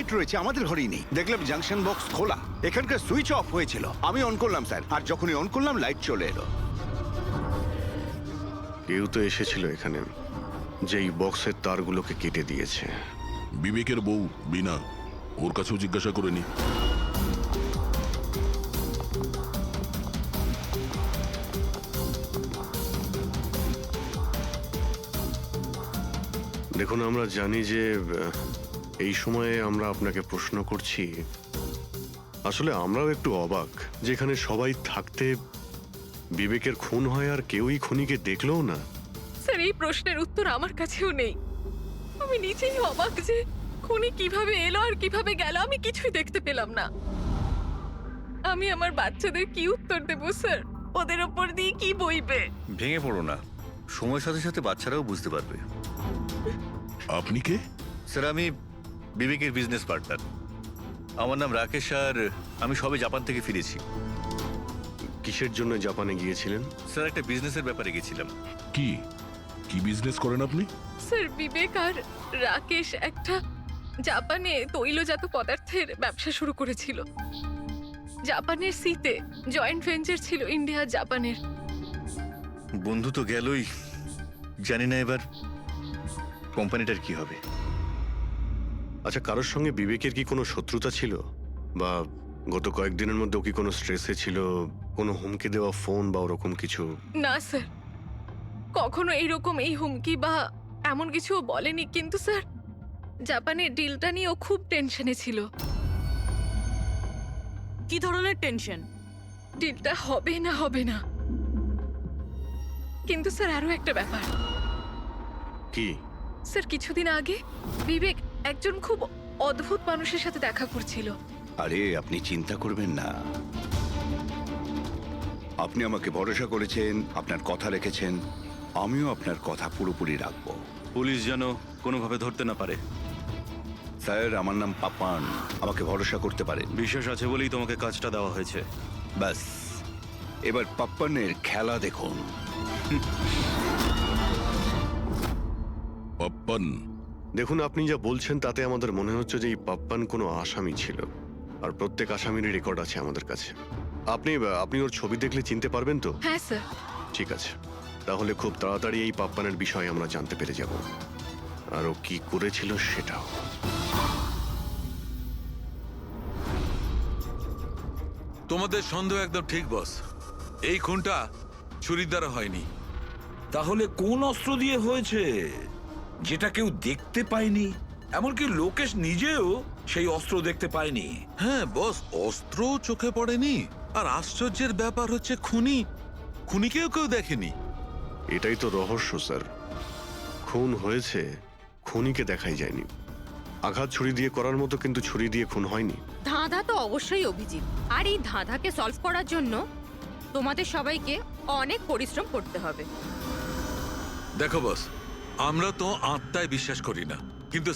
Light রয়েছে, আমাদের ঘরেই নেই। দেখলাম জাংশন বক্স খোলা, এখানকার সুইচ অফ হয়েছিল। আমি অন করলাম স্যার, আর যখনই অন করলাম লাইট চলে এলো। কেউ তো এসেছিল এখানে, যেই বক্সের তারগুলোকে কেটে দিয়েছে। বিবেকের বউ বিনা, ওর কাছেও জিজ্ঞাসা করে নি। দেখুন, আমরা জানি যে এই সময়ে আমরা আপনাকে প্রশ্ন করছি। আসলে আমরাও একটু অবাক, যেখানে সবাই থাকতে বিবেকের খুন হয় আর কেউই খুনিকে দেখলেও না। স্যার, এই প্রশ্নের উত্তর আমার কাছেও নেই। আমি নিজেই অবাক যে খুনি কিভাবে এলো আর কিভাবে গেল, আমি কিছুই দেখতে পেলাম না। আমি আমার বাচ্চাদের কি উত্তর দেব স্যার? ওদের ওপর দিয়ে কি বইবে? ভেঙে পড়ো না, সময়ের সাথে সাথে বাচ্চারাও বুঝতে পারবে। আপনি কে? স্যার, আমি বিবেকের বিজনেস পার্টনার। আমার নাম রাকেশ, আর আমি সবে জাপান থেকে ফিরেছি। কিসের জন্য জাপানে গিয়েছিলেন? স্যার, একটা বিজনেসের ব্যাপারে গেছিলাম। কি কি বিজনেস করেন আপনি? স্যার, বিবেক আর রাকেশ একটা জাপানে তৈলজাত পদার্থের ব্যবসা শুরু করেছিল। জাপানের সিতে জয়েন্ট ভেঞ্চার ছিল ইন্ডিয়া জাপানের। বন্ধু তো গেলই, জানি না এবার কোম্পানিটার কি হবে। আচ্ছা, কারোর সঙ্গে বিবেকের কি কোনো শত্রুতা ছিল, বা গত কয়েকদিনের মধ্যে ও কি কোনো স্ট্রেসে ছিল, কোনো হুমকি দেওয়া ফোন বা ওরকম কিছু? না স্যার, কখনো এইরকম এই হুমকি বা এমন কিছু বলেনি। কিন্তু স্যার, জাপানের ডিলটা নিয়ে ও খুব টেনশনে ছিল। কি ধরনের টেনশন? ডিলটা হবে না হবে না। কিন্তু স্যার, আরো একটা ব্যাপার। কি? স্যার, কিছুদিন আগে বিবেক একজন খুব অদ্ভুত মানুষের সাথে দেখা করছিল। আরে আপনি চিন্তা করবেন না, আপনি আমাকে ভরসা করেছেন, আপনার কথা রেখেছেন, আমিও আপনার কথা পুরোপুরি রাখবো। পুলিশ যেন কোনোভাবে ধরতে না পারে। স্যার, আমার নাম পাপান, আমাকে ভরসা করতে পারেন। বিশ্বাস আছে বলেই তোমাকে কাজটা দেওয়া হয়েছে। ব্যাস, এবার পাপ্পানের খেলা দেখুন। পাপ্পান? দেখুন, আপনি যা বলছেন তাতে আমাদের মনে হচ্ছে যে এই পাপ্পান কোনো আসামি ছিল, আর প্রত্যেক আসামিরই রেকর্ড আছে আমাদের কাছে। আপনি ওর ছবি দেখলে চিনতে পারবেন তো? হ্যাঁ স্যার। ঠিক আছে, তাহলে খুব তাড়াতাড়ি এই পাপ্পানের বিষয়ে আমরা জানতে পেরে যাব, আর ও কি করেছিল সেটাও। তোমাদের সন্দেহ একদম ঠিক বস। এই খুনটা ছুরির দ্বারা হয়নি। তাহলে কোন অস্ত্র দিয়ে হয়েছে, যেটা কেউ দেখতে পায়নি? এমনকি লোকেশ নিজেও সেই অস্ত্র দেখতে পায়নি। হ্যাঁ বস, অস্ত্র চোখে পড়েনি, আর আশ্চর্যের ব্যাপার হচ্ছে খুনিকেও কেউ দেখেনি। এটাই তো রহস্য স্যার, খুন হয়েছে, খুনিকে দেখাই যায়নি। আঘাত ছুরি দিয়ে করার মতো, কিন্তু ছুরি দিয়ে খুন হয়নি। ধাঁধা তো অবশ্যই অভিজিৎ, আর এই ধাঁধাকে সলভ করার জন্য তোমাদের সবাইকে অনেক পরিশ্রম করতে হবে। দেখো বস, আমরা তো আত্মায় বিশ্বাস করি না, কিন্তু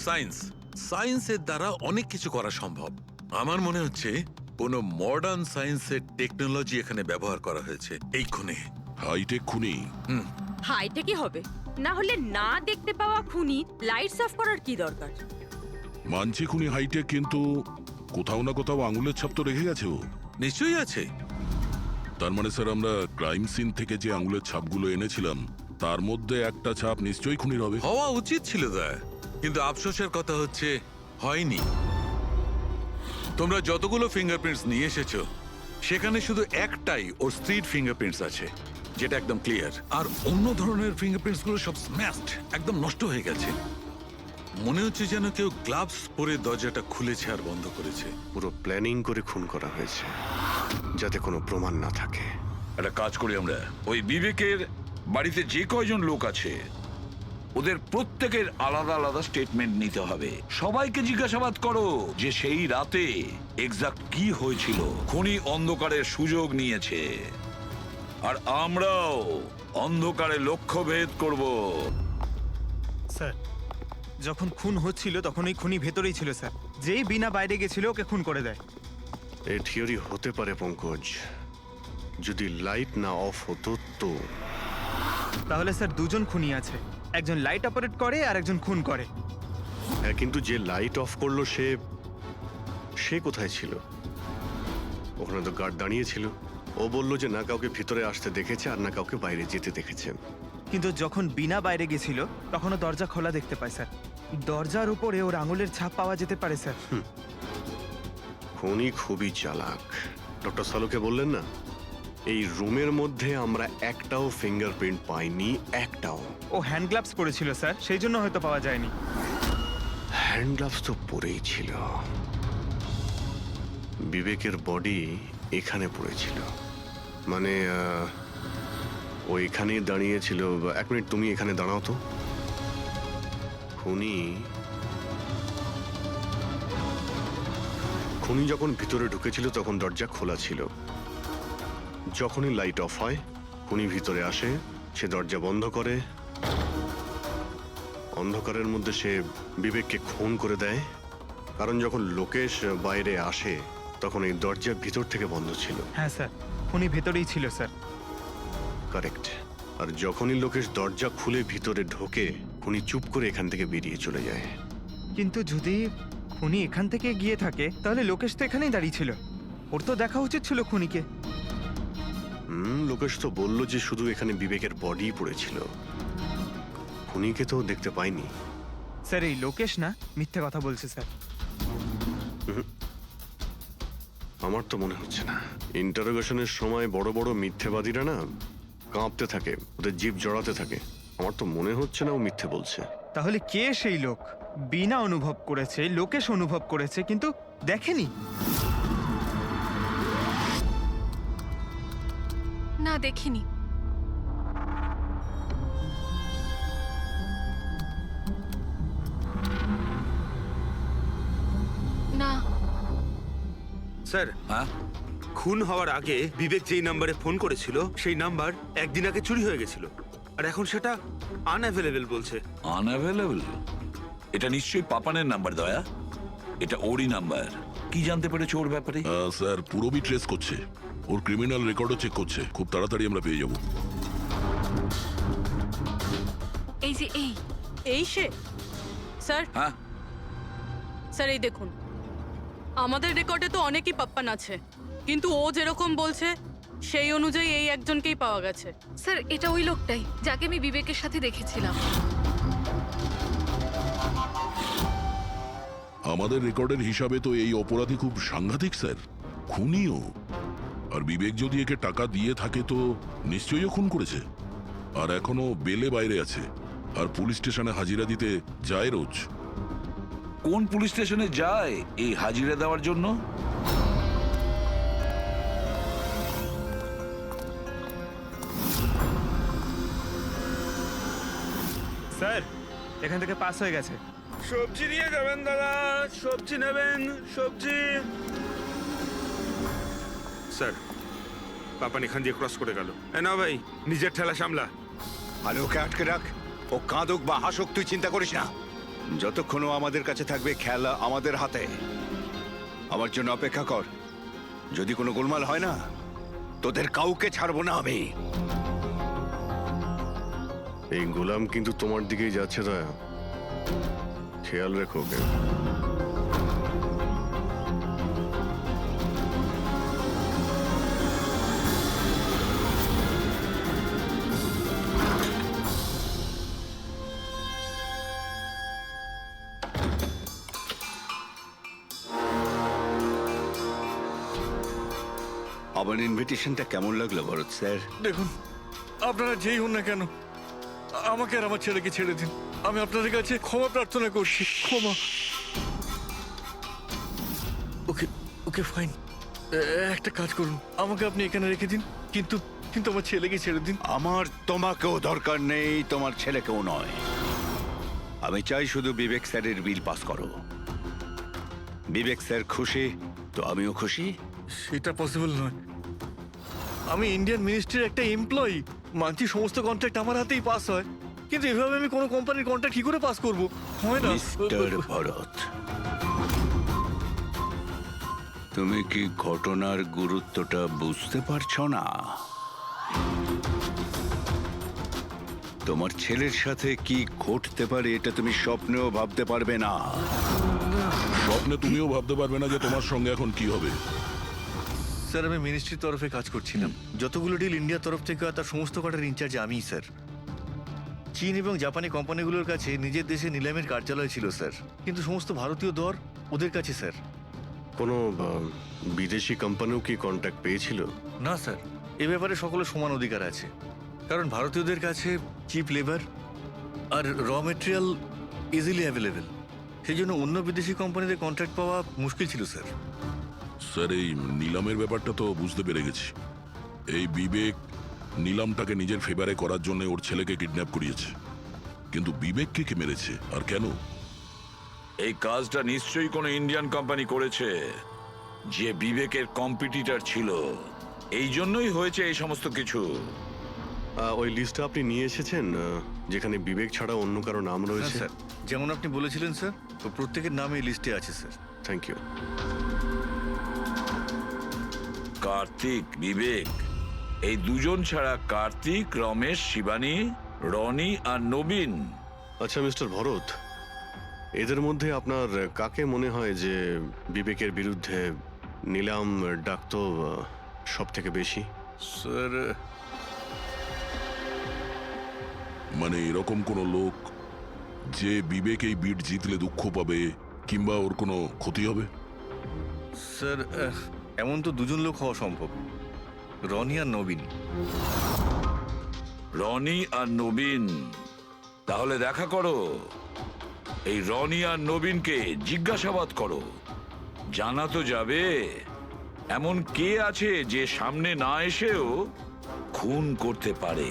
সায়েন্সের দ্বারা অনেক কিছু করা সম্ভব। আমার মনে হচ্ছে কোনো মডার্ন সায়েন্সের টেকনোলজি এখানে ব্যবহার করা হয়েছে এই খুনে। হাইটেক খুনি? হাইটেকই হবে, না হলে না দেখতে পাওয়া খুনি লাইটস অফ করার কি দরকার? মানছি খুনি হাইটেক, কিন্তু কোথাও না কোথাও আঙুলের ছাপ তো রেখে গেছে ও। নিশ্চয়ই আছে। তার মানে স্যার, আমরা ক্রাইম সিন থেকে যে আঙুলের ছাপগুলো এনেছিলাম তার মধ্যে একটা ছাপ নিশ্চয়ই খুনির হবে। হওয়া উচিত ছিল দা, কিন্তু আফসোসের কথা হচ্ছে হয়নি। তোমরা যতগুলো ফিঙ্গারপ্রিন্টস নিয়ে এসেছো, সেখানে শুধু একটাই ওর স্ত্রীর ফিঙ্গারপ্রিন্টস আছে, যেটা একদম ক্লিয়ার। আর অন্য ধরনের ফিঙ্গারপ্রিন্টস গুলো সব স্ম্যাশড, একদম নষ্ট হয়ে গেছে। মনে হচ্ছে যেন কেউ গ্লাভস পরে দরজাটা খুলেছে আর বন্ধ করেছে। পুরো প্ল্যানিং করে খুন করা হয়েছে, যাতে কোনো প্রমাণ না থাকে। একটা কাজ করি আমরা, ওই বিবেকের বাড়িতে যে কয়জন লোক আছে ওদের প্রত্যেকের আলাদা আলাদা স্টেটমেন্ট নিতে হবে। সবাইকে জিজ্ঞাসাবাদ করো যে সেই রাতে এক্সাক্ট কি হয়েছিল। খুনি অন্ধকারের সুযোগ নিয়েছে, আর আমরাও অন্ধকারে লক্ষ্যভেদ করব। স্যার, যখন খুন হচ্ছিল তখন ওই খুনি ভেতরেই ছিল স্যার। যেই বিনা বাইরে গেছিল ওকে খুন করে দেয়। এই থিওরি হতে পারে পঙ্কজ, যদি লাইট না অফ হতো তো। তাহলে স্যার দুজন খুনি আছে, একজন লাইট অপারেট করে আর একজন খুন করে। হ্যাঁ, কিন্তু যে লাইট অফ করলো সে সে কোথায় ছিল? ওখানে তো গার্ড দাঁড়িয়ে ছিল। ও বলল যে না কাউকে ভিতরে আসতে দেখেছে আর না কাউকে বাইরে যেতে দেখেছে। কিন্তু যখন বিনা বাইরে গেছিল তখনও দরজা খোলা দেখতে পায় স্যার। দরজার উপরে ওর আঙুলের ছাপ পাওয়া যেতে পারে স্যার। খুনি খুবই চালাক। ডক্টর সালুকে বললেন না, এই রুমের মধ্যে আমরা একটাও ফিঙ্গারপ্রিন্ট পাইনি, একটাও। ও হ্যান্ড গ্লাভস পরেছিল স্যার, সেই জন্য হয়তো পাওয়া যায়নি। হ্যান্ড গ্লাভস তো পরেই ছিল। বিবেকের বডি এখানে পড়েছিল, মানে ও এখানেই দাঁড়িয়েছিল। এক মিনিট, তুমি এখানে দাঁড়াও তো। খুনি যখন ভিতরে ঢুকেছিল তখন দরজা খোলা ছিল। যখনই লাইট অফ হয় খুনি ভিতরে আসে, সে দরজা বন্ধ করে, অন্ধকারের মধ্যে সে বিবেককে খুন করে দেয়। কারণ যখন লোকেশ বাইরে আসে তখন এই দরজা ভিতর থেকে বন্ধ ছিল। হ্যাঁ স্যার, উনি ভেতরেই ছিল স্যার। কারেক্ট। আর যখনই লোকেশ দরজা খুলে ভিতরে ঢোকে খুনি চুপ করে এখান থেকে বেরিয়ে চলে যায়। কিন্তু যদি খুনি এখান থেকে গিয়ে থাকে তাহলে লোকেশ তো এখানেই দাঁড়িয়ে ছিল। ওর তো দেখা উচিত ছিল খুনিকে। লোকেশ তো বললো যে শুধু এখানে বিবেকের বডি পড়েছিল, খুনিকে তো দেখতে পাইনি। স্যার এই লোকেশ না মিথ্যে কথা বলছে স্যার। আমার তো মনে হচ্ছে না। ইন্টারোগেশনের সময় বড় বড় মিথ্যেবাদীরা না কাঁপতে থাকে, ওদের জিভ জড়াতে থাকে। আমার তো মনে হচ্ছে না ও মিথ্যে বলছে। তাহলে কে সেই লোক? বিনা অনুভব করেছে, লোকেশ অনুভব করেছে কিন্তু দেখেনি। না, দেখিনি। না। স্যার, হ্যাঁ, খুন হওয়ার আগে বিবেক যেই নাম্বারে ফোন করেছিল সেই নাম্বার একদিন আগে চুরি হয়ে গেছিল, আর এখন সেটা আনঅ্যাভেলেবল বলছে। আনঅ্যাভেলেবল? এটা নিশ্চয়ই পাপানের নাম্বার দয়া। এটা ওরই নাম্বার। কি জানতে পেরেছো ওর ব্যাপারে? স্যার পুরোবি ট্রেস করছে, ওর ক্রিমিনাল রেকর্ডও চেক করছে। খুব তাড়াতাড়ি আমরা পেয়ে যাব। এই যে এই সে। স্যার, হ্যাঁ, স্যার এই দেখুন, আমাদের রেকর্ডে তো অনেকই পাপ্পান আছে, কিন্তু ও যেরকম বলছে সেই অনুযায়ী এই একজনকেই পাওয়া গেছে। স্যার এটা ওই লোকটাই যাকে আমি বিবেকের সাথে দেখেছিলাম। আমাদের রেকর্ডের হিসাবে তো এই অপরাধী খুব সাংঘাতিক স্যার, খুনিও। আর বিবেক যদি একে টাকা দিয়ে থাকে তো নিশ্চয়ই ও খুন করেছে। আর এখনো বেলে বাইরে আছে, আর পুলিশ স্টেশনে হাজিরা দিতে যায় রোজ। কোন পুলিশ স্টেশনে যায় এই হাজিরা দেওয়ার জন্য? স্যার এখান থেকে পাস হয়ে গেছে। সবজি নিয়ে যাবেন দাদা, সবজি নেবেন, সবজি। স্যার, পাপান এখান দিয়ে ক্রস করে গেল। না ভাই, নিজের ঠেলা সামলা। আর ওকে আটকে রাখ। ও কাঁদুক বা হাসুক তুই চিন্তা করিস না। যতক্ষণ ও আমাদের কাছে থাকবে খেলা আমাদের হাতে। আমার জন্য অপেক্ষা কর। যদি কোনো গোলমাল হয় না, তোদের কাউকে ছাড়বো না আমি। এই গোলাম কিন্তু তোমার দিকেই যাচ্ছে দয়া, খেয়াল রেখো ওকে। আমার ইনভিটেশনটা কেমন লাগলো ভরত স্যার? দেখুন, আপনারা যেই হন না কেন, আমাকে আর আমার ছেলেকে ছেড়ে দিন। আমি আপনাদের কাছে ক্ষমা প্রার্থনা করছি, ক্ষমা। ওকে ওকে ফাইন। একটা কাজ করুন, আমাকে আপনি এখানে রেখে দিন, কিন্তু কিন্তু আমার ছেলেকে ছেড়ে দিন। আমার তোমাকেও দরকার নেই, তোমার ছেলেকেও নয়। আমি চাই শুধু বিবেক স্যারের বিল পাস করো। বিবেক স্যার খুশি তো আমিও খুশি। সেটা পসিবল নয়। আমি ইন্ডিয়ান মিনিস্ট্রির একটা এমপ্লয়ি, মানছি সমস্ত কন্ট্রাক্ট আমার হাতেই পাস হয়, কিন্তু এভাবে আমি কোনো কোম্পানির কন্ট্রাক্ট কি করে পাস করব? হয় না। মিস্টার ভরত, তুমি কি ঘটনার গুরুত্বটা বুঝতে পারছো না? তোমার ছেলের সাথে কি ঘটতে পারে এটা তুমি স্বপ্নেও ভাবতে পারবে না। স্বপ্নে তুমিও ভাবতে পারবে না যে তোমার সঙ্গে এখন কি হবে। স্যার আমি মিনিস্ট্রির তরফে কাজ করছিলাম। যতগুলো ডিল ইন্ডিয়ার তরফ থেকে হয় তার সমস্ত কটার ইনচার্জ আমিই স্যার। চীন এবং জাপানি কোম্পানিগুলোর কাছে নিজের দেশে নিলামের কার্যালয় ছিল স্যার, কিন্তু সমস্ত ভারতীয় দর ওদের কাছে স্যার। কোনো বিদেশি কোম্পানিও কি কন্ট্যাক্ট পেয়েছিল? না স্যার, এ ব্যাপারে সকলের সমান অধিকার আছে, কারণ ভারতীয়দের কাছে চিপ লেবার আর র মেটেরিয়াল ইজিলি অ্যাভেলেবেল। সেই জন্য অন্য বিদেশি কোম্পানিদের কন্ট্রাক্ট পাওয়া মুশকিল ছিল স্যার। স্যার এই নিলামের ব্যাপারটা তো বুঝতে পেরে গেছি। এই বিবেক নিলামটাকে নিজের ফেভারে করার জন্য ওর ছেলেকে কিডন্যাপ করিয়েছে, কিন্তু বিবেককে কে মেরেছে আর কেন? এই কাজটা নিশ্চয়ই কোনো ইন্ডিয়ান কোম্পানি করেছে, যে বিবেকের কম্পিটিটর ছিল। এই জন্যই হয়েছে এই সমস্ত কিছু। ওই লিস্টটা আপনি নিয়ে এসেছেন যেখানে বিবেক ছাড়া অন্য কারো নাম হ্যাঁ রয়েছে? স্যার, যেমন আপনি বলেছিলেন স্যার, তো প্রত্যেকের নাম এই লিস্টে আছে sir. Thank you. Kartik, Bibek, এই দুজন ছাড়া কার্তিক, রমেশ, শিবানী, রনি আর নবীন। আচ্ছা মিস্টার ভরত, এদের মধ্যে আপনার কাকে মনে হয় যে বিবেকের বিরুদ্ধে নিলাম ডাকতো সব থেকে বেশি? স্যার মানে এরকম কোনো লোক যে বিবেক এই বিট জিতলে দুঃখ পাবে কিংবা ওর কোনো ক্ষতি হবে? স্যার এমন তো দুজন লোক হওয়া সম্ভব, রনি আর নবীন। রনি আর নবীন, তাহলে দেখা করো, এই রনি আর নবীনকে জিজ্ঞাসাবাদ করো। জানা তো যাবে এমন কে আছে যে সামনে না এসেও খুন করতে পারে।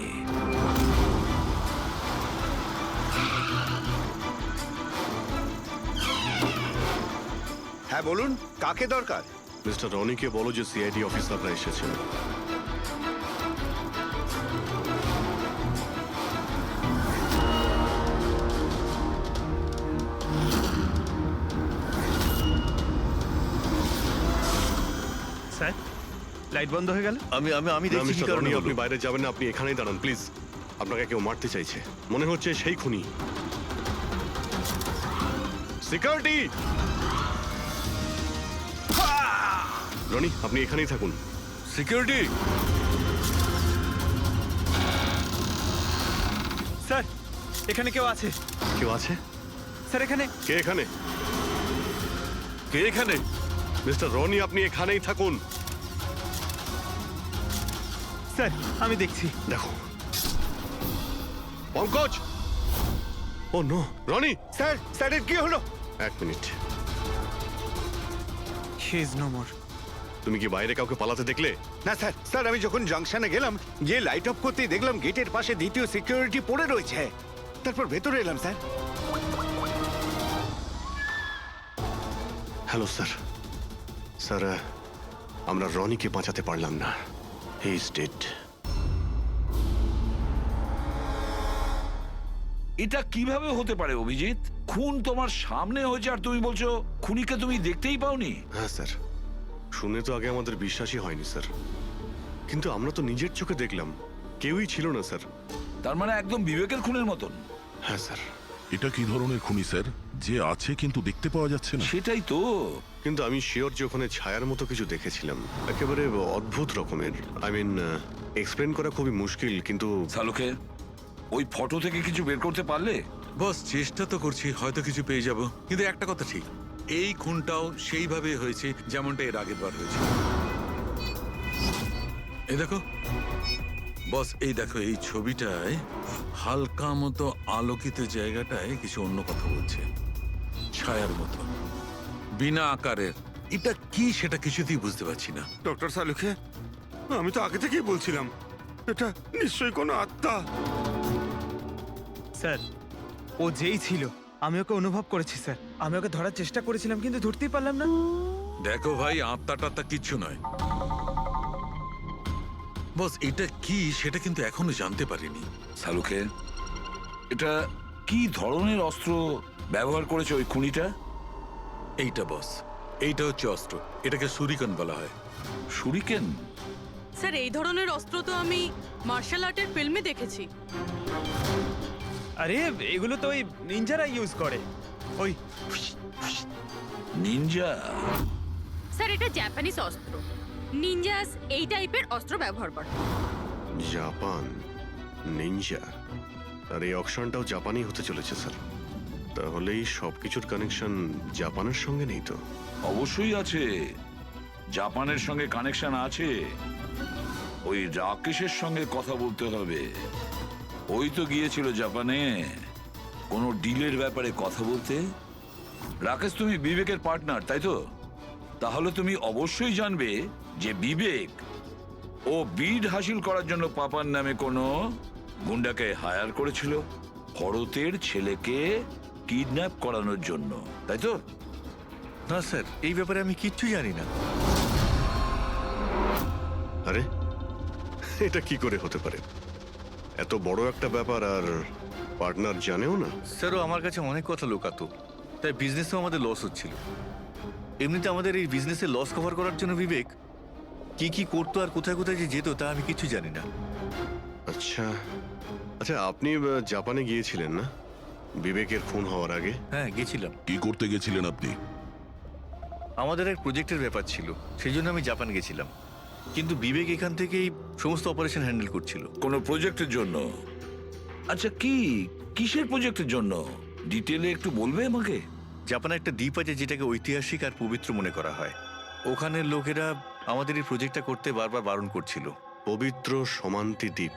হ্যাঁ বলুন, কাকে দরকার? মিস্টার রনিকে বলো যে সিআইডি অফিসাররা এসেছেন। স্যার, লাইট বন্ধ হয়ে গেল। আমি আমি আমি না দেখছি কি মিস্টার কারণে রনি, হলো। আপনি বাইরে যাবেন না, আপনি এখানেই দাঁড়ান প্লিজ। আপনাকে কেউ মারতে চাইছে, মনে হচ্ছে সেই খুনি। সিকিউরিটি! রনি, আপনি এখানেই থাকুন। সিকিউরিটি! স্যার, এখানে কেউ আছে। কেউ আছে? স্যার এখানে। কে এখানে? কে এখানে? মিস্টার রনি, আপনি এখানেই থাকুন। স্যার আমি দেখছি। দেখো Pankaj! Oh no, Roni! Sir, স্যারের কি হলো? এক minute, he is no more. তুমি কি বাইরে কাউকে পালাতে দেখলে? না স্যার, স্যার আমি যখন জাংশনে গেলাম, গিয়ে লাইট অফ করতেই দেখলাম গেটের পাশে দ্বিতীয় সিকিউরিটি পড়ে রয়েছে। তারপর ভেতরে এলাম স্যার। Hello sir. স্যার, আমরা রনিকে বাঁচাতে পারলাম না। He is dead. এটা কিভাবে হতে পারে অভিজিৎ? খুন তোমার সামনে হয়েছে আর তুমি বলছো খুনিকে তুমি দেখতেই পাওনি? হ্যাঁ স্যার, শুনে তো আগে আমাদের বিশ্বাসই হয়নি স্যার, কিন্তু আমরা তো নিজের চোখে দেখলাম, কেউই ছিল না স্যার। তার মানে একদম বিবেকের খুনের মতন। হ্যাঁ স্যার। এটা কি ধরনের খুনি স্যার, যে আছে কিন্তু দেখতে পাওয়া যাচ্ছে না? সেটাই তো। কিন্তু আমি শিওর যে ওখানে ছায়ার মতো কিছু দেখেছিলাম, একেবারে অদ্ভুত রকমের। আই মিন, এক্সপ্লেন করা খুবই মুশকিল, কিন্তু সালুকে ওই ফটো থেকে কিছু বের করতে পারলে? বস চেষ্টা তো করছি, হয়তো কিছু পেয়ে যাব। কিন্তু একটা কথা ঠিক, এই খুনটাও সেইভাবে হয়েছে যেমনটা এর আগের বার হয়েছে। এই দেখো বস, এই দেখো এই ছবিটায় হালকা মতো আলোকিত জায়গাটায় কিছু অন্য কথা বলছে, ছায়ার মতো, বিনা আকারের। এটা কি সেটা কিছুতেই বুঝতে পারছি না। ডক্টর সালুখে, আমি তো আগে থেকেই বলছিলাম এটা নিশ্চয়ই কোনো আত্মা। স্যার, ও যেই ছিল আমি ওকে অনুভব করেছি স্যার। আমি ওকে ধরার চেষ্টা করেছিলাম কিন্তু ধরতেই পারলাম না। দেখো ভাই, আত্মা টাত্মা কিচ্ছু নয়। বস এটা কি সেটা কিন্তু এখনো জানতে পারিনি। সালুকে, এটা কি ধরনের অস্ত্র ব্যবহার করেছে ওই খুনিটা? এইটা বস, এইটা হচ্ছে অস্ত্র, এটাকে সুরিকান বলা হয়। শুরিকেন? স্যার এই ধরনের অস্ত্র তো আমি মার্শাল আর্টের ফিল্মে দেখেছি। আরে এগুলো তো ওই নিনজারা ইউজ করে। ওই নিনজা? স্যার এটা জাপানিজ অস্ত্র। নিনজাস এই টাইপের অস্ত্র ব্যবহার করে। জাপান, নিনজা, আর এই অকশনটাও জাপানি হতে চলেছে স্যার। তাহলে এই সবকিছুর কানেকশন জাপানের সঙ্গে নেই তো? অবশ্যই আছে, জাপানের সঙ্গে কানেকশন আছে। ওই রাকেশের সঙ্গে কথা বলতে হবে। ওই তো গিয়েছিল জাপানে কোনো ডিলের ব্যাপারে কথা বলতে। রাকেশ, তুমি বিবেকের পার্টনার তাই তো? তাহলে তুমি অবশ্যই জানবে যে বিবেক ও বিড হাসিল করার জন্য পাপার নামে কোনো গুন্ডাকে হায়ার করেছিল ভরতের ছেলেকে কিডন্যাপ করানোর জন্য, তাই তো? না স্যার, এই ব্যাপারে আমি কিচ্ছু জানি না। আরে এটা কি করে হতে পারে? এত বড় একটা ব্যাপার আর পার্টনার জানেও না? স্যারও আমার কাছে অনেক কথা লোকাতো, তাই বিজনেসেও আমাদের লস হচ্ছিল। এমনিতে আমাদের এই বিজনেসে লস কভার করার জন্য বিবেক কি কি করতো আর কোথায় কোথায় যে যেত তা আমি কিছু জানি না। আচ্ছা আচ্ছা, আপনি জাপানে গিয়েছিলেন না বিবেকের খুন হওয়ার আগে? হ্যাঁ গেছিলাম, কি করতে গেছিলেন আপনি? আমাদের এক প্রজেক্টের ব্যাপার ছিল, সেই জন্য আমি জাপান গেছিলাম। কিন্তু বিবেক এখান থেকেই সমস্ত অপারেশন হ্যান্ডেল করছিল। কোনো প্রজেক্টের জন্য? আচ্ছা, কিসের প্রজেক্টের জন্য ডিটেলে একটু বলবে আমাকে? জাপানে একটা দ্বীপ আছে যেটাকে ঐতিহাসিক আর পবিত্র মনে করা হয়। ওখানের লোকেরা আমাদের এই প্রজেক্টটা করতে বারবার বারণ করছিল। পবিত্র সমান্তি দ্বীপ?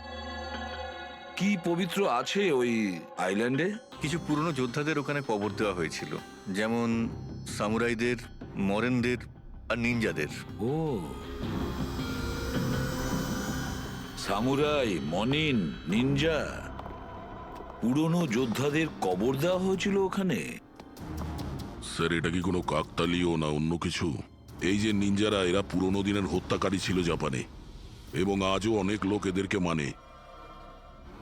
কি পবিত্র আছে ওই আইল্যান্ডে? কিছু পুরনো যোদ্ধাদের ওখানে কবর দেওয়া হয়েছিল, যেমন সামুরাইদের, মরেনদের আর নিনজাদের। ও, সামুরাই, মনিন, নিনজা, পুরনো যোদ্ধাদের কবর দেওয়া হয়েছিল ওখানে। স্যার, এটা কি কোনো কাকতালীয় না অন্য কিছু? এই যে নিনজারা, এরা পুরনো দিনের হত্যাকারী ছিল জাপানে, এবং আজও অনেক লোক এদেরকে মানে।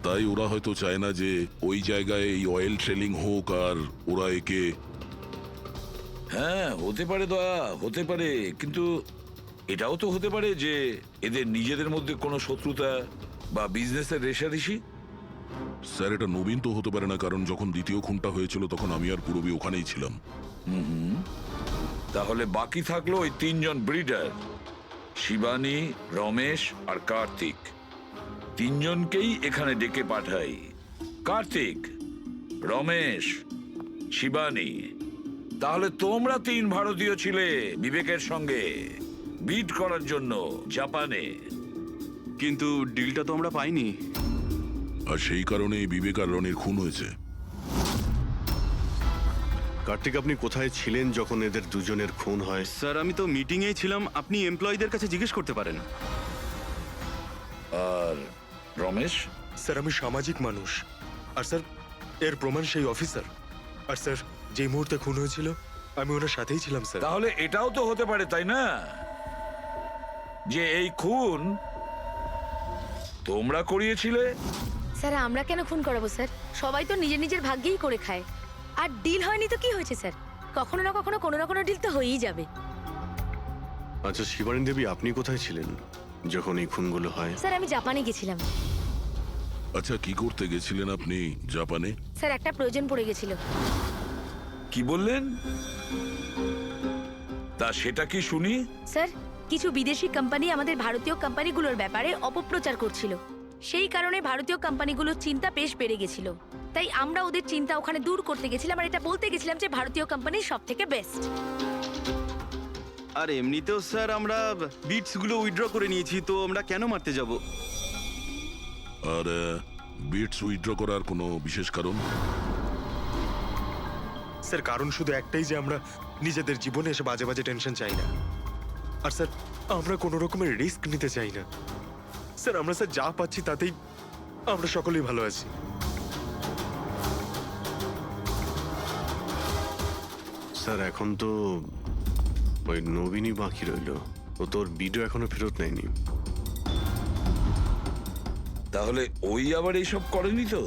তাই ওরা হয়তো চায় না যে ওই জায়গায় এই অয়েল ট্রেলিং হোক, আর ওরা একে... হ্যাঁ, হতে পারে দয়া, হতে পারে। কিন্তু এটাও তো হতে পারে যে এদের নিজেদের মধ্যে কোনো শত্রুতা বা বিজনেসের রেষারেষি। স্যার, এটা নবীন তো হতে পারে না, কারণ যখন দ্বিতীয় খুনটা হয়েছিল তখন আমি আর পূরবী ওখানেই ছিলাম। তাহলে বাকি থাকলো ওই তিনজন ব্রিডার, শিবানী, রমেশ আর কার্তিক। তিনজনকেই এখানে ডেকে পাঠাই। কার্তিক, রমেশ, শিবানী, তাহলে তোমরা তিন ভারতীয় ছিলে বিবেকের সঙ্গে বিট করার জন্য জাপানে। কিন্তু ডিলটা তো আমরা পাইনি। আর সেই কারণেই বিবেক আর রনির খুন হয়েছে। কার্তিক, আপনি কোথায় ছিলেন যখন এদের দুজনের খুন হয়? স্যার, আমি তো মিটিংয়েই ছিলাম, আপনি এমপ্লয়ীদের কাছে জিজ্ঞেস করতে পারেন। আর রমেশ? স্যার, আমি সামাজিক মানুষ, আর স্যার এর প্রমাণ সেই অফিসার। আর স্যার, যে মুহূর্তে খুন হয়েছিল আমি ওনার সাথেই ছিলাম স্যার। তাহলে এটাও তো হতে পারে, তাই না, যে এই খুন তোমরা করিয়েছিলে? স্যার, আমরা কেন খুন করাবো স্যার? সবাই তো নিজের নিজের ভাগ্যেই করে খায়। আর ডিল হয়নি তো কি হয়েছে স্যার? কখনো না কখনো কোনো না কোনো ডিল তো হয়েই যাবে। আচ্ছা শিবানী দেবী, আপনি কোথায় ছিলেন যখন এই খুনগুলো হয়? স্যার, আমি জাপানে গেছিলাম। আচ্ছা, কি করতে গেছিলেন আপনি জাপানে? স্যার, একটা প্রয়োজন পড়ে গেছিল। কি বললেন? তা সেটা কি শুনি? স্যার, কিছু বিদেশি কোম্পানি আমাদের ভারতীয় কোম্পানিগুলোর ব্যাপারে অপপ্রচার করছিল। সেই কারণে ভারতীয় কোম্পানিগুলোর চিন্তা বেশ বেড়ে গেছিল। তাই আমরা ওদের চিন্তা ওখানে দূর করতে গেছিলাম, আর এটা বলতে গেছিলাম যে ভারতীয় কোম্পানি সব থেকে বেস্ট। আর এমনিতেও স্যার আমরা বিটসগুলো উইথড্র করে নিয়েছি, তো আমরা কেন মারতে যাব? আর বিটস উইথড্র করার কোনো বিশেষ কারণ? স্যার, কারণ শুধু একটাই যে আমরা নিজেদের জীবনে এসে বাজে বাজে টেনশন চাই না। আর স্যার, আমরা কোনো রকমের রিস্ক নিতে চাই না। স্যার, আমরা স্যার যা পাচ্ছি তাতেই আমরা সকলেই ভালো আছি। স্যার, এখন তো ওই নবীনই বাকি রইল। ও তোর ভিডিও এখনো ফেরত নেয়নি। তাহলে ওই আবার এইসব করেনি তো?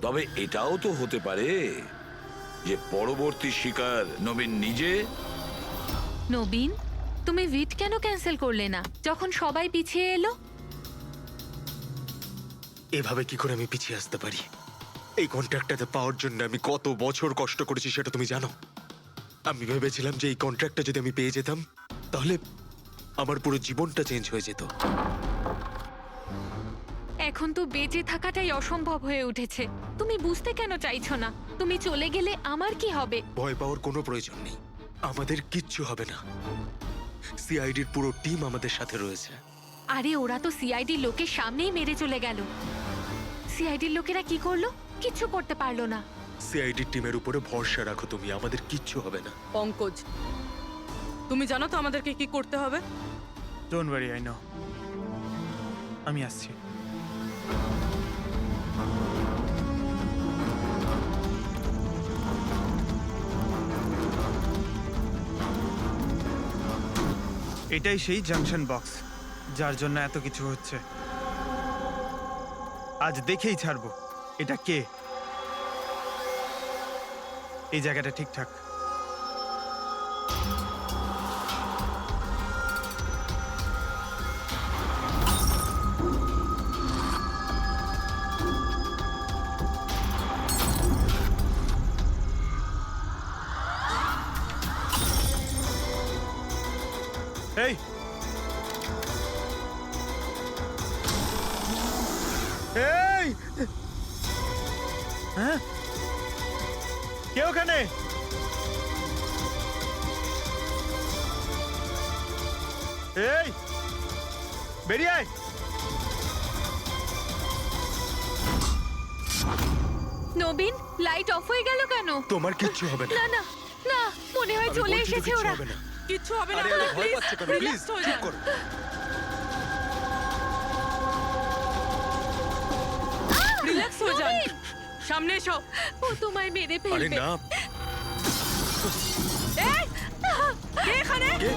তবে এটাও তো হতে পারে যে পরবর্তী শিকার নবীন নিজে। নবীন, তুমি ভিট কেন ক্যান্সেল করলে না যখন সবাই পিছিয়ে এলো? এভাবে কি করে আমি পিছিয়ে আসতে পারি? এই কন্ট্রাক্টটাতে পাওয়ার জন্য আমি কত বছর কষ্ট করেছি সেটা তুমি জানো। আমি ভেবেছিলাম যে এই কন্ট্রাক্টটা যদি আমি পেয়ে যেতাম তাহলে আমার পুরো জীবনটা চেঞ্জ হয়ে যেত। এখন তো বেঁচে থাকাটাই অসম্ভব হয়ে উঠেছে। তুমি বুঝতে কেন চাইছো না? তুমি চলে গেলে আমার কি হবে? ভয় পাওয়ার কোনো প্রয়োজন নেই, আমাদের কিচ্ছু হবে না। সিআইডির পুরো টিম আমাদের সাথে রয়েছে। আরে ওরা তো সিআইডি লোকের সামনেই মেরে চলে গেল। সিআইডির লোকেরা কি করলো? কিচ্ছু করতে পারলো না। সিআইডির টিমের উপরে ভরসা রাখো তুমি, আমাদের কিচ্ছু হবে না। পঙ্কজ, তুমি জানো তো আমাদেরকে কি করতে হবে? Don't worry, I know. আমি আসছি। এটাই সেই জাংশন বক্স যার জন্য এত কিছু হচ্ছে। আজ দেখেই ছাড়বো এটা কে। এই জায়গাটা ঠিকঠাক। এই এই হ্যাঁ, কে ওখানে? এই বেরিয়ে আয়। নবীন, লাইট অফ হয়ে গেল কেন? তোমার কিচ্ছু হবে না। না না না, মনে হয় আমি চলে বলছি তো এসেছে কিচ্ছু ওরা। হবে না। কিচ্ছু হবে না। আরে আরে, ভয় প্লিজ পাচ্ছ কেন? প্লিজ রিল্যাক্স হয়ে চুপ যাও। করো। রিল্যাক্স হয়ে যান। সামনে এসো। ও তোমায় মেরে আরে ফেলবে। না, এই, কে এখানে? কে?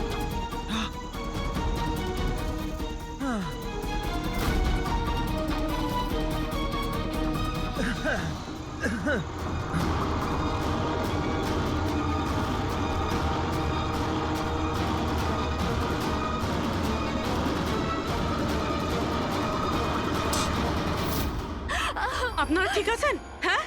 আপনারা ঠিক আছেন? হ্যাঁ,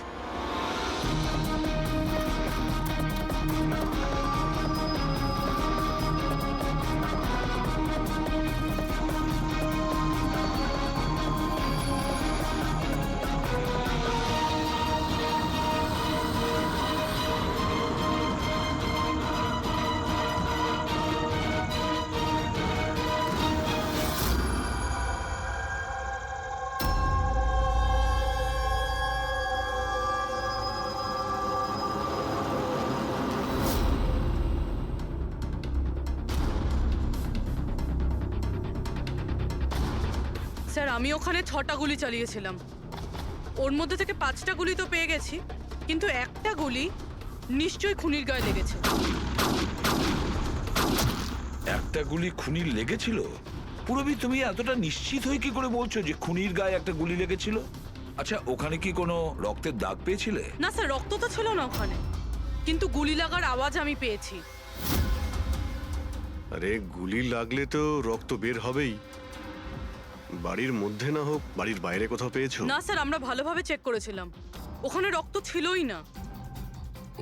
স্যার আমি ওখানে 6টা গুলি চালিয়েছিলাম। ওর মধ্যে থেকে 5টা গুলি তো পেয়ে গেছি, কিন্তু একটা গুলি নিশ্চয়ই খুনির গায়ে লেগেছে। একটা গুলি খুনির লেগেছিল? পুরবি, তুমি এতটা নিশ্চিত হয়ে কি করে বলছো যে খুনির গায়ে একটা গুলি লেগেছিল? আচ্ছা, ওখানে কি কোনো রক্তের দাগ পেয়েছিলে? না স্যার, রক্ত তো ছিল না ওখানে, কিন্তু গুলি লাগার আওয়াজ আমি পেয়েছি। আরে গুলি লাগলে তো রক্ত বের হবেই। বাড়ির মধ্যে না হোক, বাড়ির বাইরে কোথাও পেয়েছো? না স্যার, আমরা ভালোভাবে চেক করেছিলাম, ওখানে রক্ত ছিলই না।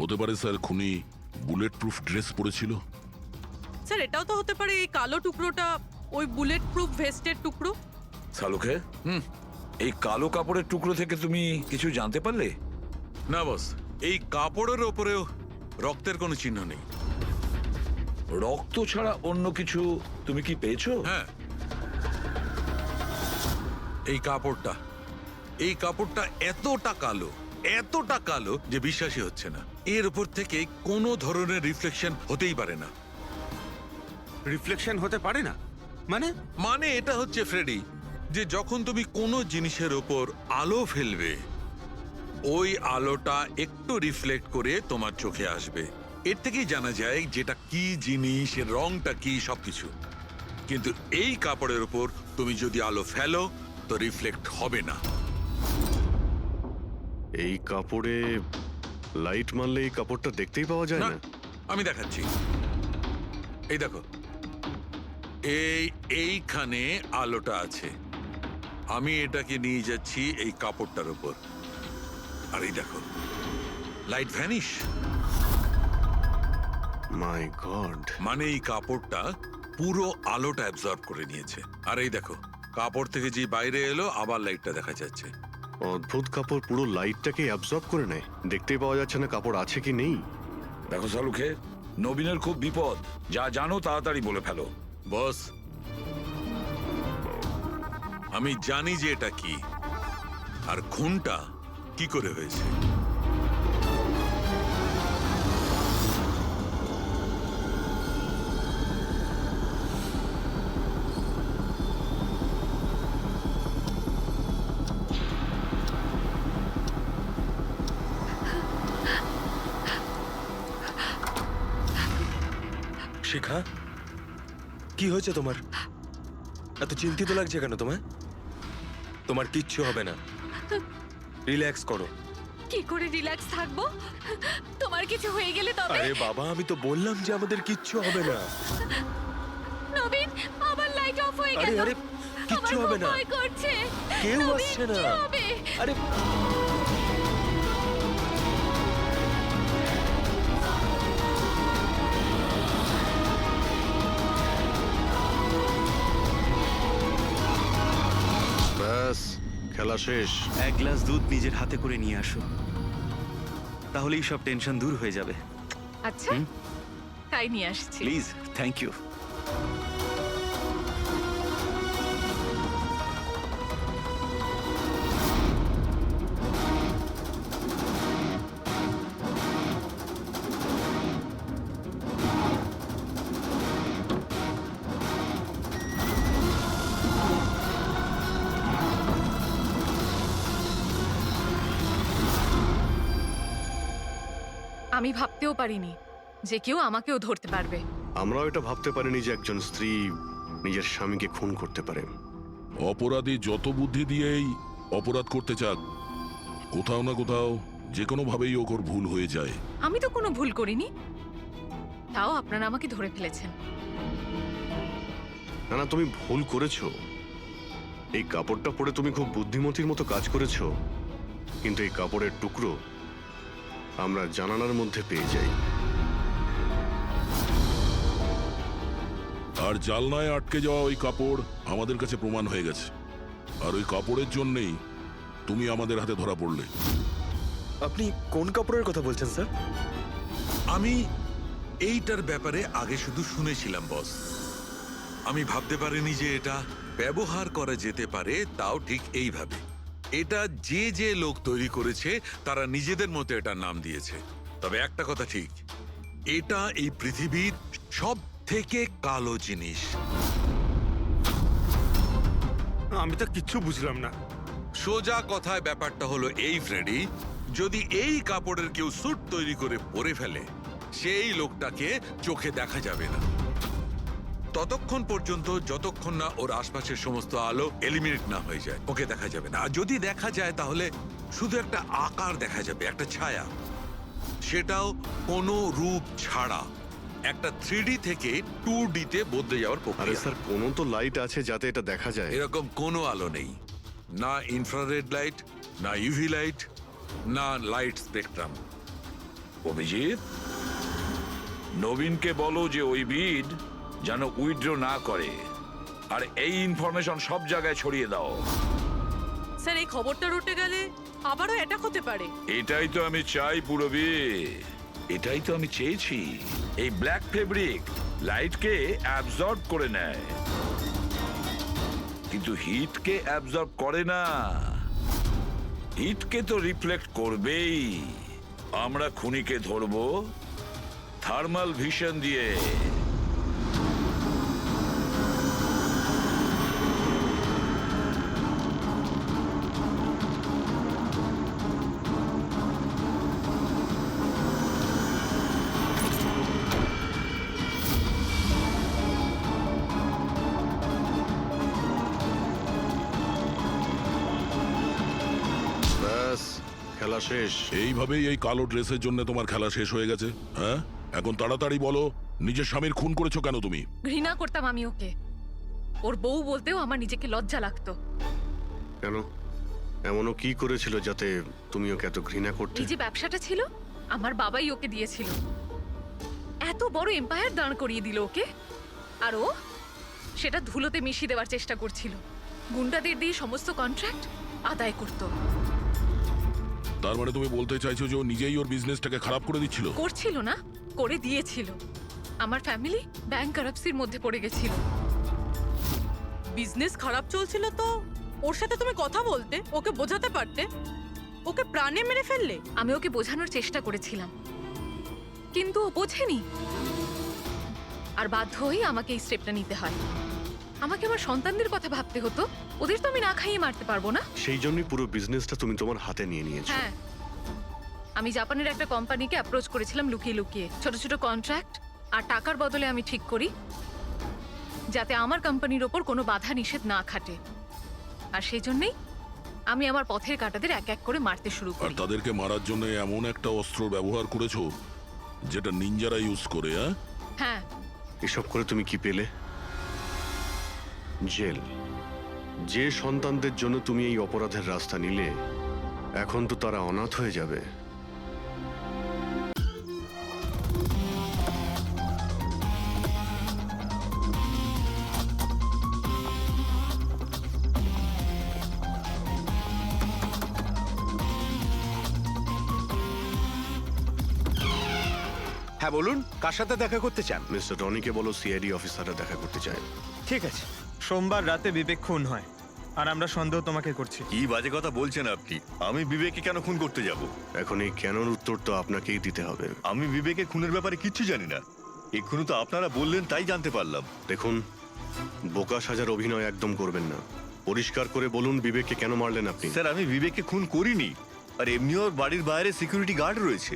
হতে পারে স্যার খুনি বুলেট প্রুফ ড্রেস পরেছিল। স্যার এটাও তো হতে পারে এই কালো টুকরোটা ওই বুলেট প্রুফ ভেস্টের টুকরো। সালুকে, এই কালো কাপড়ের টুকরো থেকে তুমি কিছু জানতে পারলে? না বস, এই কাপড়ের ওপরেও রক্তের কোনো চিহ্ন নেই। রক্ত ছাড়া অন্য কিছু তুমি কি পেয়েছো? হ্যাঁ, এই কাপড়টা এতটা কালো যে বিশ্বাসই হচ্ছে না। এর উপর থেকে কোনো ধরনের রিফ্লেকশন হতেই পারে না। রিফ্লেকশন হতে পারে না মানে এটা হচ্ছে ফ্রেডি, যে যখন তুমি কোনো জিনিসের ওপর আলো ফেলবে, ওই আলোটা একটু রিফ্লেক্ট করে তোমার চোখে আসবে। এর থেকেই জানা যায় যেটা কি জিনিস, এর রংটা কি, সবকিছু। কিন্তু এই কাপড়ের উপর তুমি যদি আলো ফেলো তো রিফ্লেক্ট হবে না। এই কাপড়ে লাইট মারলে এই কাপড়টা দেখতেই পাওয়া যায় না, না। আমি দেখাচ্ছি। এই দেখো, এইখানে আলোটা আছে। আমি এটাকে নিয়ে যাচ্ছি এই কাপড়টার উপর। আর এই দেখো, লাইট ভ্যানিশ। মাই গড। মানে এই কাপড়টা পুরো আলোটা অ্যাবজর্ব করে নিয়েছে। আর এই দেখো, কাপড় থেকে যে বাইরে এলো আবার লাইটটা দেখা যাচ্ছে। অদ্ভুত, কাপড় পুরো লাইটটাকে অ্যাবজর্ব করে নেয়। দেখতেই পাওয়া যাচ্ছে না কাপড় আছে কি নেই। দেখো শালুকে, নবীনের খুব বিপদ। যা জানো তাড়াতাড়ি বলে ফেলো। বস, আমি জানি যে এটা কি, আর খুনটা কি করে হয়েছে। শিখা, কি হয়েছে তোমার? এত চিন্তিত লাগছে কেন তোমায়? তোমার কিচ্ছু হবে না, রিল্যাক্স করো। কি করে রিল্যাক্স থাকবো? তোমার কিছু হয়ে গেলে তবে? আরে বাবা, আমি তো বললাম যে আমাদের কিচ্ছু হবে না। নবীন, আবার লাইট অফ হয়ে আরে গেল। আরে, কিচ্ছু আমার হবে খুব না, ভয় করছে। কেউ নবীন, আসছে না। কি হবে? আরে ব্যাস, খেলা শেষ। এক গ্লাস দুধ নিজের হাতে করে নিয়ে আসো, তাহলেই সব টেনশন দূর হয়ে যাবে। আচ্ছা, তাই নিয়ে আসছি। Please, thank you. আমি ভাবতেও পারিনি যে কেউ আমাকেও ধরতে পারবে। আমরাও এটা ভাবতে পারিনি যে একজন স্ত্রী নিজের স্বামীকে খুন করতে পারে। অপরাধী যত বুদ্ধি দিয়েই অপরাধ করতে চাক, কোথাও না কোথাও যে কোনো ভাবেই ওর ভুল হয়ে যায়। আমি তো কোনো ভুল করিনি, তাও আপনারা আমাকে ধরে ফেলেছেন। না না, তুমি ভুল করেছো। এই কাপড়টা পরে তুমি খুব বুদ্ধিমতীর মতো কাজ করেছো, কিন্তু এই কাপড়ের টুকরো আমরা জানালার মধ্যে পেয়ে যাই। আর জালনায় আটকে যাওয়া ওই কাপড় আমাদের কাছে প্রমাণ হয়ে গেছে, আর ওই কাপড়ের জন্যেই তুমি আমাদের হাতে ধরা পড়লে। আপনি কোন কাপড়ের কথা বলছেন স্যার? আমি এইটার ব্যাপারে আগে শুধু শুনেছিলাম বস। আমি ভাবতে পারিনি যে এটা ব্যবহার করা যেতে পারে, তাও ঠিক এইভাবে। এটা যে যে লোক তৈরি করেছে তারা নিজেদের মতো এটার নাম দিয়েছে। তবে একটা কথা ঠিক, এটা এই পৃথিবীর সব থেকে কালো জিনিস। আমি তো কিচ্ছু বুঝলাম না। সোজা কথায় ব্যাপারটা হলো এই ফ্রেডি, যদি এই কাপড়ের কেউ স্যুট তৈরি করে পরে ফেলে, সেই লোকটাকে চোখে দেখা যাবে না ততক্ষণ পর্যন্ত, যতক্ষণ না ওর আশপাশের সমস্ত আলো এলিমিনেট না হয়ে যায়। ওকে দেখা যাবে না। আর যদি দেখা যায় তাহলে শুধু একটা আকার দেখা যাবে, একটা ছায়া, সেটাও কোনো রূপ ছাড়া। একটা 3D থেকে 2D তে বদলে যাওয়ার আরে প্রক্রিয়া। স্যার, কোনো তো লাইট আছে যাতে এটা দেখা যায়। এরকম কোনো আলো নেই, না ইনফ্রারেড লাইট, না ইউভি লাইট, না লাইট স্পেকট্রাম। অভিজিৎ, নবীনকে বলো যে ওই বিড যেন উইথড্র না করে, আর এই ইনফরমেশন সব জায়গায় ছড়িয়ে দাও। স্যার, এই খবরটা রটে গেলে আবারও অ্যাটাক হতে পারে। এটাই তো আমি চাই পুরবি, এটাই তো আমি চেয়েছি। এই ব্ল্যাক ফেব্রিক লাইটকে অ্যাবজর্ব করে নেয়, কিন্তু হিটকে অ্যাবজর্ব করে না। হিটকে তো রিফ্লেক্ট করবেই। আমরা খুনিকে ধরবো থার্মাল ভিশন দিয়ে। ব্যাস, খেলা শেষ। এইভাবেই এই কালো ড্রেসের জন্য তোমার খেলা শেষ হয়ে গেছে? হ্যাঁ, এখন তাড়াতাড়ি বলো, নিজের স্বামীর খুন করেছো কেন তুমি? ঘৃণা করতাম আমি ওকে। ওর বউ বলতেও আমার নিজেকে লজ্জা লাগতো। কেন? এমনও কি করেছিল যাতে তুমি ওকে এত ঘৃণা করতে? এই যে ব্যবসাটা ছিল আমার বাবাই ওকে দিয়েছিল। এত বড় এম্পায়ার দাঁড় করিয়ে দিল ওকে, আর ও সেটা ধুলোতে মিশিয়ে দেওয়ার চেষ্টা করছিল। গুন্ডাদের দিয়ে সমস্ত কন্ট্রাক্ট আদায় করত। তার মানে তুমি বলতে চাইছো যে ও নিজেই ওর বিজনেসটাকে খারাপ করে দিচ্ছিল? করছিল না, করে দিয়েছিল। আমার ফ্যামিলি ব্যাংকারাপসির মধ্যে পড়ে গেছিল। বিজনেস খারাপ চলছিল তো ওর সাথে তুমি কথা বলতে, ওকে বোঝাতে পারতে। ওকে প্রাণে মেরে ফেললে। আমি ওকে বোঝানোর চেষ্টা করেছিলাম, কিন্তু ও বোঝেনি। আর বাধ্য হয়ে আমাকে এই স্টেপটা নিতে হয়। আমাকে আমার সন্তানদের কথা ভাবতে হতো, ওদের তো আমি না খাইয়ে মারতে পারবো না। সেই জন্যই পুরো বিজনেসটা তুমি তোমার হাতে নিয়ে নিয়েছো। হ্যাঁ, আমি জাপানের একটা কোম্পানিকে অ্যাপ্রোচ করেছিলাম লুকিয়ে লুকিয়ে। ছোট ছোট কন্ট্রাক্ট আর টাকার বদলে আমি ঠিক করি যাতে আমার কোম্পানির ওপর কোনো বাধা নিষেধ না খাটে। আর সেই জন্যই আমি আমার পথের কাঁটাদের এক এক করে মারতে শুরু আর করি। তাদেরকে মারার জন্য এমন একটা অস্ত্র ব্যবহার করেছো যেটা নিনজারা ইউজ করে? হ্যাঁ, এসব করে তুমি কি পেলে? জেল। যে সন্তানদের জন্য তুমি এই অপরাধের রাস্তা নিলে, এখন তো তারা অনাথ হয়ে যাবে। হ্যাঁ বলুন, কার সাথে দেখা করতে চান? মিস্টার রনিকে বলো সিআইডি অফিসাররা দেখা করতে চায়। ঠিক আছে। সোমবার রাতে বিবেক খুন হয়, আর আমরা সন্দেহ তোমাকে করছি। কি বাজে কথা বলছেন আপনি? আমি বিবেককে কেন খুন করতে যাব? এখন এই কেনর উত্তর তো আপনাকেই দিতে হবে। আমি বিবেকের খুনের ব্যাপারে কিচ্ছু জানি না। এক্ষুনি তো আপনারা বললেন তাই জানতে পারলাম। দেখুন, বোকা সাজার অভিনয় একদম করবেন না। পরিষ্কার করে বলুন বিবেককে কেন মারলেন আপনি? স্যার, আমি বিবেককে খুন করিনি। আর এমনি ওর বাড়ির বাইরে সিকিউরিটি গার্ড রয়েছে,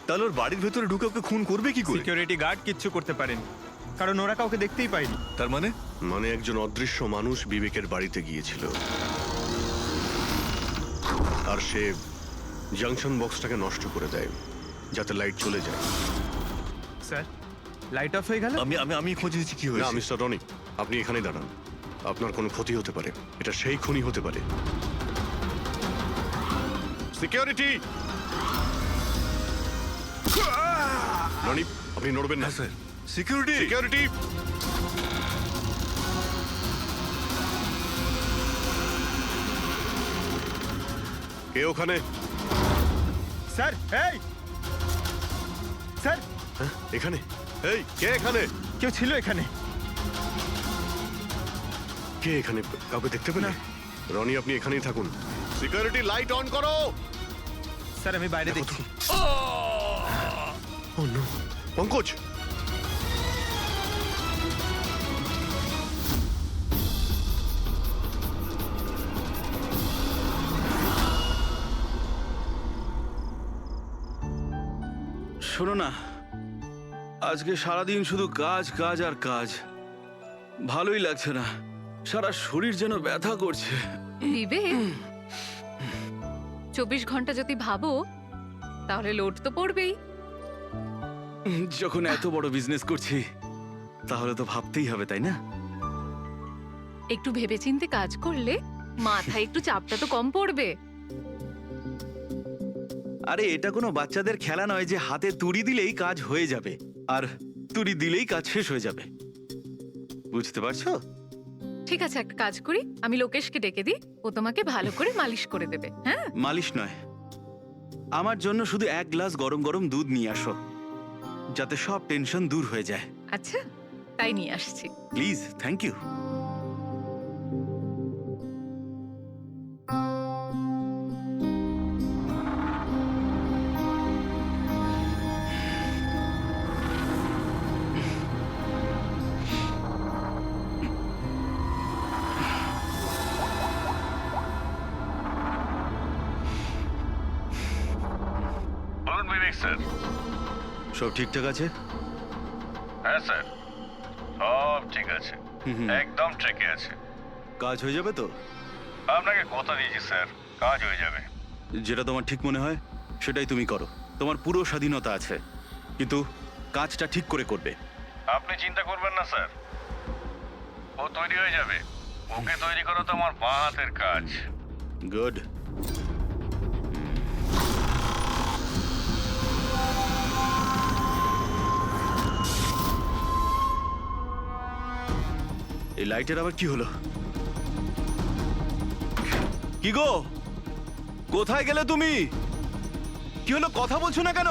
তাহলে ওর বাড়ির ভেতরে ঢুকে ওকে খুন করবে কি করে? সিকিউরিটি গার্ড কিচ্ছু করতে পারেনি, কারণ ওরা কাউকে দেখতেই পায়নি। তার মানে? মানে একজন অদৃশ্য মানুষ বিবেকের বাড়িতে গিয়েছিল, আর সে জাংশন বক্সটাকে নষ্ট করে দেয় যাতে লাইট চলে যায়। স্যার, লাইট অফ হয়ে গেল। আমি আমি আমি খোঁজ নিচ্ছি কি না হয়েছে। মিস্টার রনি, আপনি এখানেই দাঁড়ান। আপনার কোনো ক্ষতি হতে পারে, এটা সেই খুনি হতে পারে। সিকিউরিটি! রনি, আপনি নড়বেন না। Sir, security! সিকিউরিটি! কে ওখানে? স্যার, এই স্যার, হ্যাঁ, এখানে? এই, কে এখানে? কেউ ছিল এখানে? কে এখানে? কাউকে দেখতে পেলে? রনি, আপনি এখানেই থাকুন। সিকিউরিটি, লাইট অন করো। স্যার, আমি বাইরে দেখছি। ও নো, পঙ্কজ! শোনো না, আজকে সারাদিন শুধু কাজ কাজ আর কাজ। ভালোই লাগছে না, সারা শরীর যেন ব্যথা করছে। বিবেক, 24 ঘন্টা যদি ভাবো তাহলে লোড তো পড়বেই। যখন এত বড় বিজনেস করছি তাহলে তো ভাবতেই হবে, তাই না? একটু ভেবেচিন্তে কাজ করলে মাথায় একটু চাপটা তো কম পড়বে। আরে এটা কোনো বাচ্চাদের খেলা নয় যে হাতে তুড়ি দিলেই কাজ হয়ে যাবে, আর তুড়ি দিলেই কাজ শেষ হয়ে যাবে। বুঝতে পারছো? ঠিক আছে, একটা কাজ করি, আমি লোকেশকে ডেকে দিই, ও তোমাকে ভালো করে মালিশ করে দেবে। হ্যাঁ, মালিশ নয়, আমার জন্য শুধু 1 গ্লাস গরম গরম দুধ নিয়ে আসো, যাতে সব টেনশন দূর হয়ে যায়। আচ্ছা, তাই নিয়ে আসছি। Please, thank you. বলুন বিবেক স্যার। সব ঠিকঠাক আছে? হ্যাঁ স্যার, সব ঠিক আছে, একদম ট্রেকে আছে। কাজ হয়ে যাবে তো? আপনাকে কথা দিয়েছি স্যার, কাজ হয়ে যাবে। যেটা তোমার ঠিক মনে হয় সেটাই তুমি করো, তোমার পুরো স্বাধীনতা আছে, কিন্তু কাজটা ঠিক করে করবে। আপনি চিন্তা করবেন না স্যার, ও তৈরি হয়ে যাবে। ওকে তৈরি করা তো আমার বাঁ হাতের কাজ। গুড। এই লাইটের আবার কি হলো? কি গো, কোথায় গেলে তুমি? কি হলো, কথা বলছো না কেন?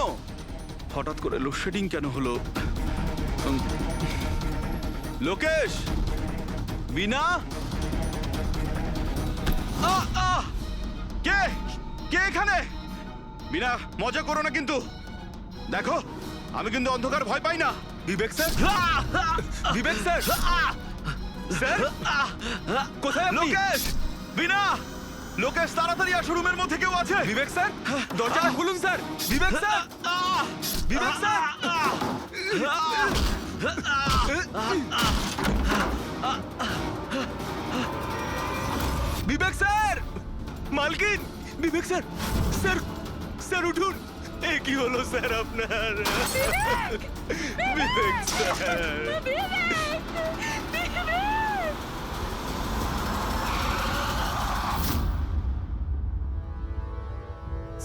হঠাৎ করে লোডশেডিং কেন হলো? লোকেশ, বিনা, কে কে এখানে? বিনা, মজা করো না কিন্তু। দেখো, আমি কিন্তু অন্ধকার ভয় পাই না। বিবেক স্যার, বিবেক স্যার, স্যার কোথায়? লোকেশ, বিনা, লোকেশ তাড়াতাড়ি আসো, রুমের মধ্যে কেউ আছে। বিবেক স্যার, দরজাটা খুলুন স্যার। বিবেক স্যার, বিবেক স্যার, বিবেক স্যার, মালকিন, বিবেক স্যার, স্যার, স্যার উঠুন। এ কি হলো স্যার আপনার? বিবেক স্যার,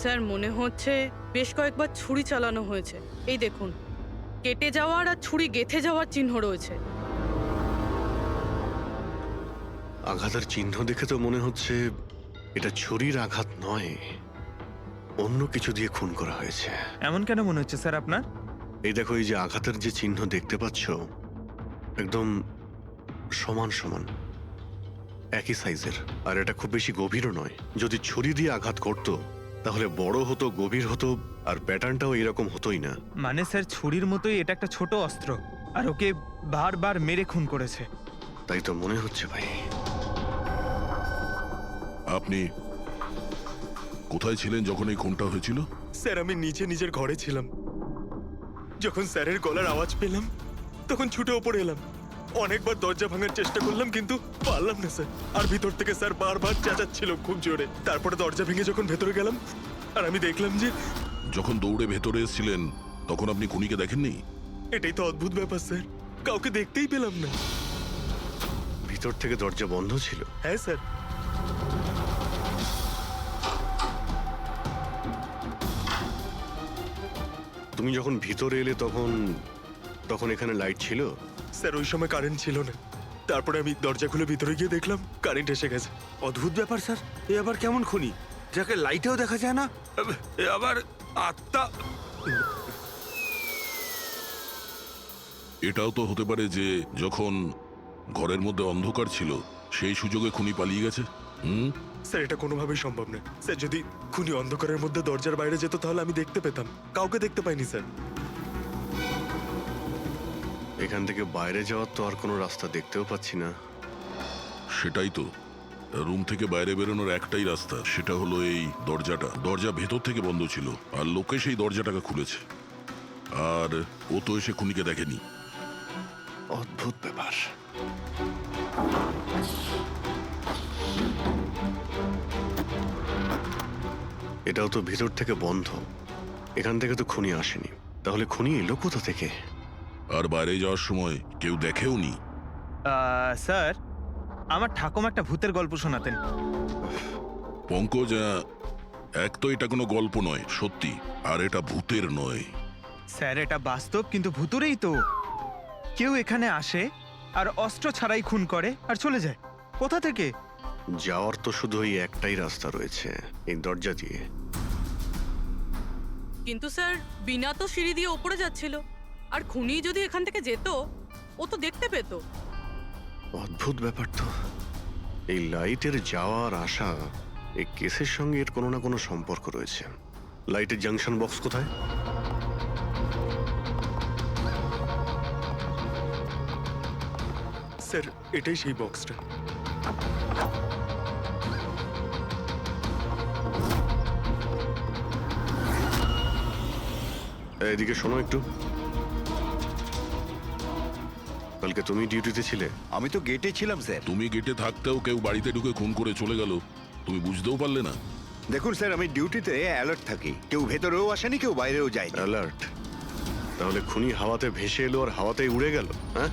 স্যার মনে হচ্ছে বেশ কয়েকবার ছুরি চালানো হয়েছে। এই দেখুন, কেটে যাওয়ার আর ছুরি গেঁথে যাওয়ার চিহ্ন রয়েছে। আঘাতের চিহ্ন দেখে তো মনে হচ্ছে এটা ছুরির আঘাত নয়, অন্য কিছু দিয়ে খুন করা হয়েছে। এমন কেন মনে হচ্ছে স্যার আপনার? এই দেখো, এই যে আঘাতের যে চিহ্ন দেখতে পাচ্ছ, একদম সমান সমান, একই সাইজের। আর এটা খুব বেশি গভীরও নয়। যদি ছুরি দিয়ে আঘাত করতো তাহলে বড় হতো, গভীর হতো, আর প্যাটার্নটাও এরকম হতোই না। মানে স্যার ছুরির মতোই এটা একটা ছোট অস্ত্র, আর ওকে বারবার মেরে খুন করেছে। তাই তো মনে হচ্ছে ভাই। আপনি কোথায় ছিলেন যখন এই খুনটা হয়েছিল? স্যার আমি নিচে নিজের ঘরে ছিলাম। যখন স্যারের গলার আওয়াজ পেলাম তখন ছুটে ওপরে এলাম। অনেকবার দরজা ভাঙার চেষ্টা করলাম কিন্তু পারলাম না স্যার। আর ভিতর থেকে স্যার বারবার চেঁচাচ্ছিল খুব জোরে। তারপরে দরজা ভেঙে যখন ভেতরে গেলাম আর আমি দেখলাম যে... যখন দৌড়ে ভেতরে এসেছিলেন তখন আপনি খুনিকে দেখেননি? এটাই তো অদ্ভুত ব্যাপার স্যার, কাউকে দেখতেই পেলাম না। ভিতর থেকে দরজা বন্ধ ছিল? হ্যাঁ স্যার। তুমি যখন ভিতরে এলে তখন তখন এখানে লাইট ছিল? স্যার ওই সময় কারেন্ট ছিল না। তারপরে আমি দরজা খুলে ভিতরে গিয়ে দেখলাম কারেন্ট এসে গেছে। অদ্ভুত ব্যাপার স্যার। এ আবার কেমন খুনি যাকে লাইটেও দেখা যায় না? এ আবার আত্মা। এটাও তো হতে পারে যে যখন ঘরের মধ্যে অন্ধকার ছিল সেই সুযোগে খুনি পালিয়ে গেছে। স্যার এটা কোনোভাবেই সম্ভব না স্যার। যদি খুনি অন্ধকারের মধ্যে দরজার বাইরে যেত তাহলে আমি দেখতে পেতাম। কাউকে দেখতে পাইনি স্যার। এখান থেকে বাইরে যাওয়ার তো আর কোনো রাস্তা দেখতেও পাচ্ছি না। সেটাই তো, রুম থেকে বাইরে বেরোনোর একটাই রাস্তা, সেটা হলো এই দরজাটা। দরজা ভেতর থেকে বন্ধ ছিল আর লোকে সেই দরজাটাকে খুলেছে। আর ও তো এসে খুনিকে দেখেনি। অদ্ভুত ব্যাপার। এটাও তো ভিতর থেকে বন্ধ, এখান থেকে তো খুনি আসেনি। তাহলে খুনি এলো কোথা থেকে? আর বাইরে যাওয়ার সময় কেউ দেখেও নি। স্যার আমার ঠাকুমা একটা ভূতের গল্প শোনাতেন। পঙ্কজ, এক তো এটা কোনো গল্প নয়, সত্যি। আর এটা ভূতের নয়। স্যার এটা বাস্তব, কিন্তু ভূতুরেই তো। কেউ এখানে আসে আর অস্ত্র ছাড়াই খুন করে আর চলে যায়। কোথা থেকে? যাওয়ার তো শুধু ওই একটাই রাস্তা রয়েছে, এই দরজা দিয়ে। কিন্তু স্যার বিনা তো সিঁড়ি দিয়ে ওপরে যাচ্ছিল, আর খুনি যদি এখান থেকে যেত ও তো দেখতে পেত। অদ্ভুত ব্যাপার তো। এই লাইটের যাওয়ার আসা, এই কেসের সঙ্গে এর কোনো না কোনো সম্পর্ক রয়েছে। লাইটের জাংশন বক্স কোথায়? স্যার এটাই সেই বক্সটা। এদিকে শোনো একটু। কালকে তুমি ডিউটিতে ছিলে? আমি তো গেটে ছিলাম স্যার। তুমি গেটে থাকতেও কেউ বাড়িতে ঢুকে খুন করে চলে গেল, তুমি বুঝতেও পারলে না? দেখুন স্যার, আমি ডিউটিতে অ্যালার্ট থাকি। কেউ ভেতরেও আসেনি, কেউ বাইরেও যায়নি। অ্যালার্ট? তাহলে খুনি হাওয়াতে ভেসে এলো আর হাওয়াতেই উড়ে গেল? হ্যাঁ,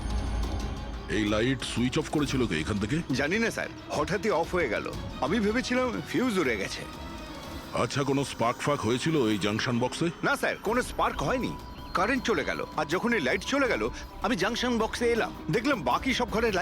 এই লাইট সুইচ অফ করেছিল কে এখান থেকে? জানি না স্যার, হঠাৎই অফ হয়ে গেল। আমি ভেবেছিলাম ফিউজ উড়ে গেছে। আচ্ছা, কোনো স্পার্ক ফাক হয়েছিল এই জাংশন বক্সে? না স্যার, কোনো স্পার্ক হয়নি। কারেন্ট চলে গেল, আর যখন এই লাইট চলে গেল আমি জাংশন বক্সে এলাম, দেখলাম বাকি সব ঘরের